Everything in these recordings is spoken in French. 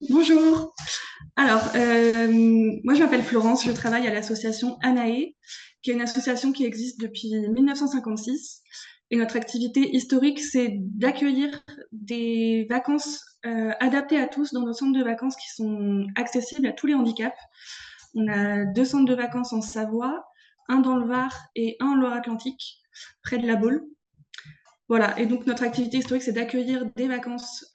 Bonjour. Alors, moi je m'appelle Florence, je travaille à l'association ANAE, qui est une association qui existe depuis 1956. Et notre activité historique, c'est d'accueillir des vacances adaptées à tous dans nos centres de vacances qui sont accessibles à tous les handicaps. On a deux centres de vacances en Savoie, un dans le Var et un en Loire-Atlantique, près de La Baule. Voilà, et donc notre activité historique, c'est d'accueillir des vacances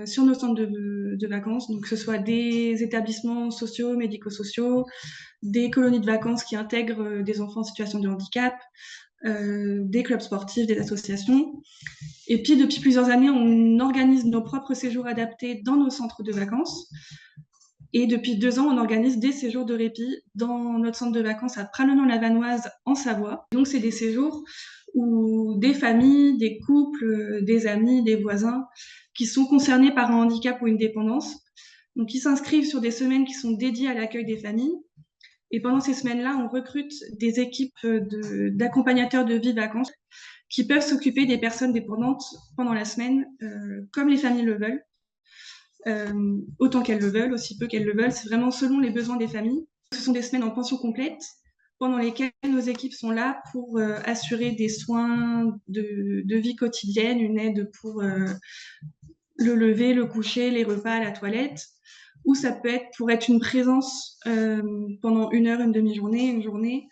sur nos centres de vacances, donc que ce soit des établissements sociaux, médico-sociaux, des colonies de vacances qui intègrent des enfants en situation de handicap, des clubs sportifs, des associations. Et puis depuis plusieurs années, on organise nos propres séjours adaptés dans nos centres de vacances. Et depuis 2 ans, on organise des séjours de répit dans notre centre de vacances à Pralognan-la-Vanoise en Savoie. Donc, c'est des séjours où des familles, des couples, des amis, des voisins qui sont concernés par un handicap ou une dépendance. Donc, ils s'inscrivent sur des semaines qui sont dédiées à l'accueil des familles. Et pendant ces semaines-là, on recrute des équipes d'accompagnateurs de vie vacances qui peuvent s'occuper des personnes dépendantes pendant la semaine, comme les familles le veulent, autant qu'elles le veulent, aussi peu qu'elles le veulent. C'est vraiment selon les besoins des familles. Ce sont des semaines en pension complète pendant lesquelles nos équipes sont là pour assurer des soins de vie quotidienne, une aide pour le lever, le coucher, les repas, la toilette. Ou ça peut être pour être une présence pendant une heure, une demi-journée, une journée,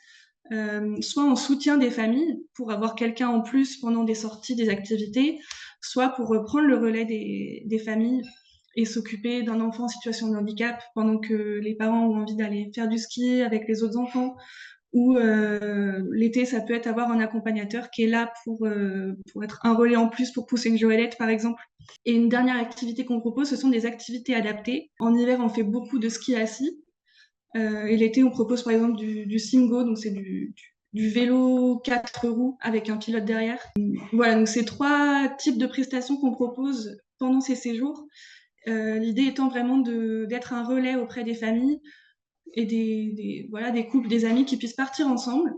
soit en soutien des familles pour avoir quelqu'un en plus pendant des sorties, des activités, soit pour reprendre le relais des familles et s'occuper d'un enfant en situation de handicap pendant que les parents ont envie d'aller faire du ski avec les autres enfants. Ou l'été, ça peut être avoir un accompagnateur qui est là pour être un relais en plus pour pousser une joëlette, par exemple. Et une dernière activité qu'on propose, ce sont des activités adaptées. En hiver, on fait beaucoup de ski assis. Et l'été, on propose par exemple du Singo, donc c'est du vélo 4 roues avec un pilote derrière. Voilà, donc c'est 3 types de prestations qu'on propose pendant ces séjours. L'idée étant vraiment d'être un relais auprès des familles et voilà, des couples, des amis qui puissent partir ensemble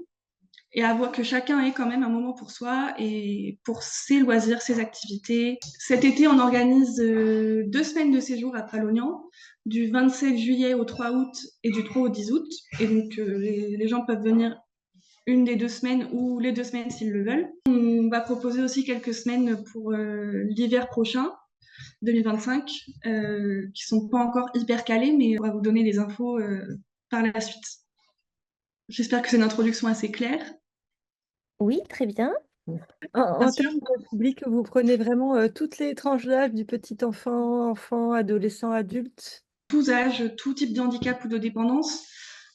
et avoir que chacun ait quand même un moment pour soi et pour ses loisirs, ses activités. Cet été, on organise 2 semaines de séjour à Pralognan, du 27 juillet au 3 août et du 3 au 10 août. Et donc, les gens peuvent venir une des 2 semaines ou les 2 semaines s'ils le veulent. On va proposer aussi quelques semaines pour l'hiver prochain, 2025, qui sont pas encore hyper calées, mais on va vous donner les infos par la suite. J'espère que c'est une introduction assez claire. Oui, très bien. Bien En sûr. termes de public, vous prenez vraiment toutes les tranches d'âge du petit enfant, enfant, adolescent, adulte. Tous âges, tout type de handicap ou de dépendance.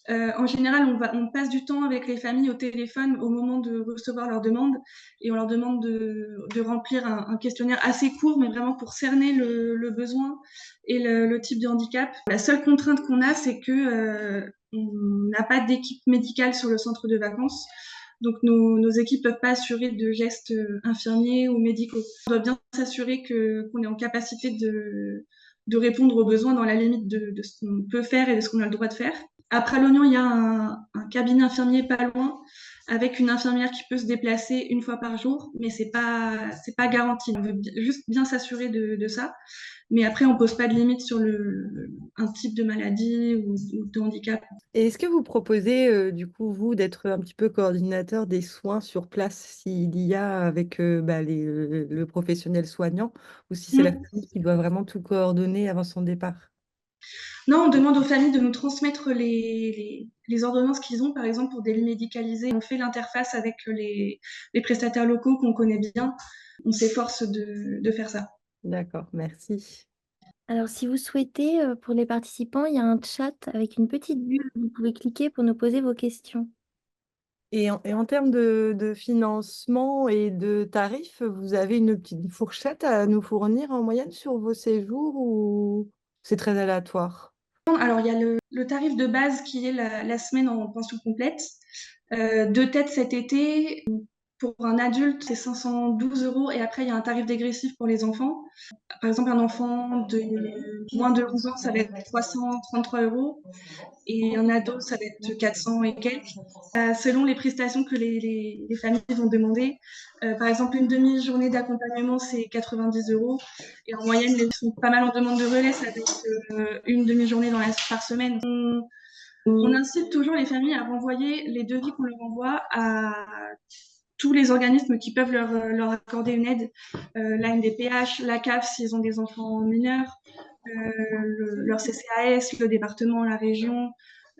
En général, on passe du temps avec les familles au téléphone au moment de recevoir leurs demandes et on leur demande de remplir un questionnaire assez court, mais vraiment pour cerner le besoin et le type de handicap. La seule contrainte qu'on a, c'est que on n'a pas d'équipe médicale sur le centre de vacances. Donc nos équipes peuvent pas assurer de gestes infirmiers ou médicaux. On doit bien s'assurer qu'on est en capacité de répondre aux besoins dans la limite de ce qu'on peut faire et de ce qu'on a le droit de faire. Après l'Oignon, il y a un cabinet infirmier pas loin avec une infirmière qui peut se déplacer une fois par jour, mais c'est pas garanti. On veut juste bien s'assurer de ça. Mais après, on pose pas de limite sur un type de maladie ou de handicap. Et est-ce que vous proposez, du coup, vous, d'être un petit peu coordinateur des soins sur place, s'il y a avec le professionnel soignant, ou si c'est la Mm. famille qui doit vraiment tout coordonner avant son départ? Non, on demande aux familles de nous transmettre les ordonnances qu'ils ont, par exemple, pour des lits médicalisés. On fait l'interface avec les prestataires locaux qu'on connaît bien. On s'efforce de faire ça. D'accord, merci. Alors, si vous souhaitez, pour les participants, il y a un chat avec une petite bulle. Vous pouvez cliquer pour nous poser vos questions. Et en termes de financement et de tarifs, vous avez une petite fourchette à nous fournir en moyenne sur vos séjours ou c'est très aléatoire? Alors, il y a le tarif de base qui est la semaine en pension complète. De tête cet été, Pour un adulte, c'est 512 € et après, il y a un tarif dégressif pour les enfants. Par exemple, un enfant de moins de 11 ans, ça va être 333 € et un ado, ça va être 400 et quelques. Selon les prestations que les familles vont demander, par exemple, une demi-journée d'accompagnement, c'est 90 € et en moyenne, les gens sont pas mal en demande de relais, ça va être une demi-journée par semaine. On incite toujours les familles à renvoyer les devis qu'on leur envoie à tous les organismes qui peuvent leur accorder une aide, la NDPH, la CAF s'ils ont des enfants mineurs, leur CCAS, le département, la région.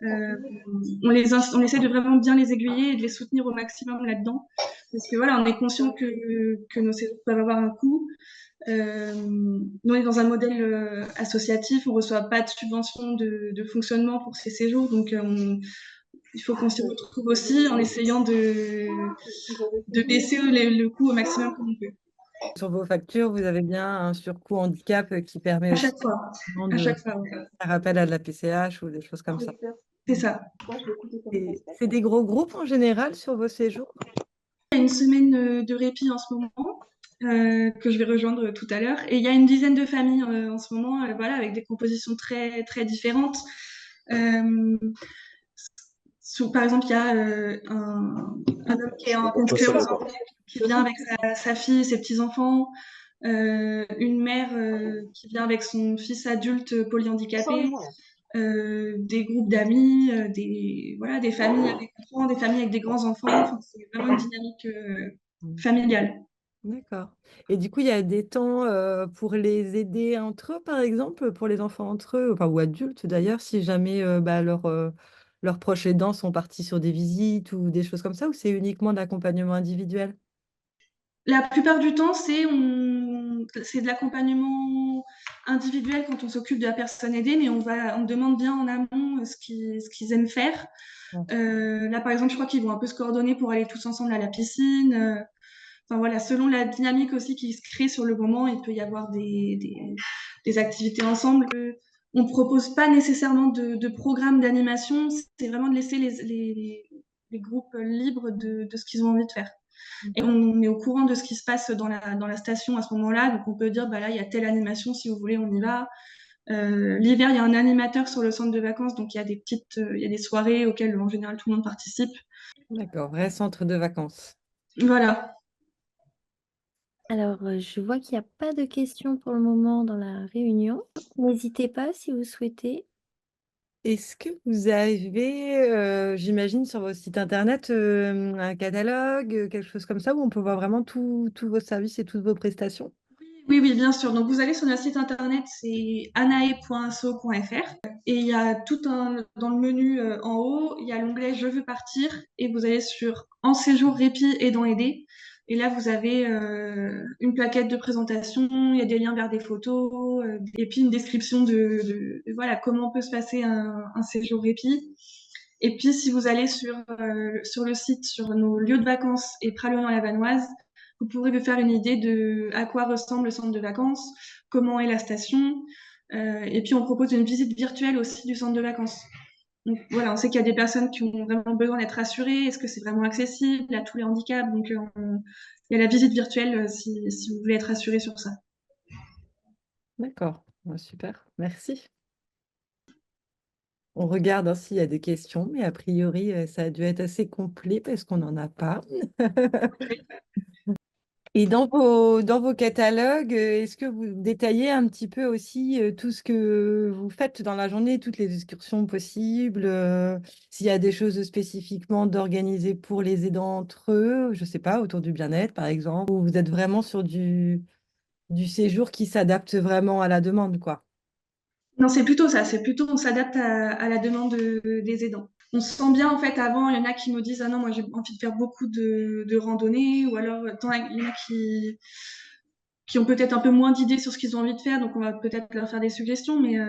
On essaie de vraiment bien les aiguiller et de les soutenir au maximum là-dedans. Parce que voilà, on est conscient que nos séjours peuvent avoir un coût. Nous, on est dans un modèle associatif, on ne reçoit pas de subvention de fonctionnement pour ces séjours, donc il faut qu'on s'y retrouve aussi en essayant de baisser le coût au maximum comme on peut. Sur vos factures, vous avez bien un surcoût handicap qui permet À aussi chaque fois, vraiment à de chaque fois. Ouais. faire appel à de la PCH ou des choses comme ça. C'est ça. C'est des gros groupes en général sur vos séjours? Il y a une semaine de répit en ce moment. Que je vais rejoindre tout à l'heure. Et il y a une dizaine de familles en ce moment, voilà, avec des compositions très, très différentes. Par exemple, il y a un homme qui est en sclérose qui vient avec sa fille et ses petits-enfants, une mère qui vient avec son fils adulte polyhandicapé, des groupes d'amis, voilà, des familles avec enfants, des familles avec des grands-enfants. Enfin, c'est vraiment une dynamique familiale. D'accord. Et du coup, il y a des temps pour les aider entre eux, par exemple, pour les enfants entre eux, enfin, ou adultes d'ailleurs, si jamais leurs proches aidants sont partis sur des visites ou des choses comme ça, ou c'est uniquement de l'accompagnement individuel? La plupart du temps, c'est de l'accompagnement individuel quand on s'occupe de la personne aidée, mais on demande bien en amont ce qu'ils aiment faire. Là, par exemple, je crois qu'ils vont un peu se coordonner pour aller tous ensemble à la piscine. Enfin voilà, selon la dynamique aussi qui se crée sur le moment, il peut y avoir des activités ensemble. On ne propose pas nécessairement de programme d'animation, c'est vraiment de laisser les groupes libres de ce qu'ils ont envie de faire. Et on est au courant de ce qui se passe dans la station à ce moment-là, donc on peut dire, bah là, il y a telle animation, si vous voulez, on y va. L'hiver, il y a un animateur sur le centre de vacances, donc il y a il y a des soirées auxquelles en général tout le monde participe. D'accord, vrai centre de vacances. Voilà. Alors, je vois qu'il n'y a pas de questions pour le moment dans la réunion. N'hésitez pas si vous souhaitez. Est-ce que vous avez, j'imagine, sur votre site internet, un catalogue, quelque chose comme ça, où on peut voir vraiment tous vos services et toutes vos prestations? Oui, oui, bien sûr. Donc, vous allez sur notre site internet, c'est anae.so.fr. Et il y a dans le menu en haut, il y a l'onglet Je veux partir. Et vous allez sur En séjour, répit, aidant aidé. Et là, vous avez une plaquette de présentation, il y a des liens vers des photos, et puis une description voilà, comment peut se passer un séjour répit. Et puis, si vous allez sur le site, sur nos lieux de vacances et Pralognan-la-Vanoise, vous pourrez vous faire une idée de à quoi ressemble le centre de vacances, comment est la station. Et puis, on propose une visite virtuelle aussi du centre de vacances. Donc voilà, on sait qu'il y a des personnes qui ont vraiment besoin d'être rassurées. Est-ce que c'est vraiment accessible à tous les handicaps? Donc, il y a la visite virtuelle si vous voulez être rassuré sur ça. D'accord, ouais, super, merci. On regarde hein, s'il y a des questions, mais a priori, ça a dû être assez complet parce qu'on n'en a pas. Et dans vos catalogues, est-ce que vous détaillez un petit peu aussi tout ce que vous faites dans la journée, toutes les excursions possibles, s'il y a des choses spécifiquement d'organiser pour les aidants entre eux, je ne sais pas, autour du bien-être par exemple, ou vous êtes vraiment sur du séjour qui s'adapte vraiment à la demande, quoi. Non, c'est plutôt ça. C'est plutôt on s'adapte à la demande des aidants. On se sent bien, en fait, avant, il y en a qui nous disent, ah non, moi j'ai envie de faire beaucoup de randonnées, ou alors, il y en a qui ont peut-être un peu moins d'idées sur ce qu'ils ont envie de faire, donc on va peut-être leur faire des suggestions, mais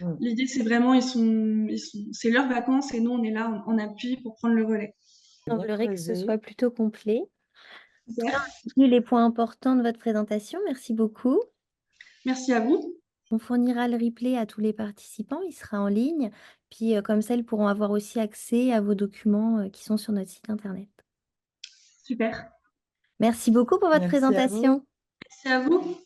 Mm. l'idée, c'est vraiment, c'est leurs vacances et nous, on est là en appui pour prendre le relais. Il semblerait que ce soit plutôt complet. Super. Retenu les points importants de votre présentation. Merci beaucoup. Merci à vous. On fournira le replay à tous les participants. Il sera en ligne. Puis, comme ça, ils pourront avoir aussi accès à vos documents qui sont sur notre site internet. Super. Merci beaucoup pour votre Merci à vous. présentation. Merci à vous.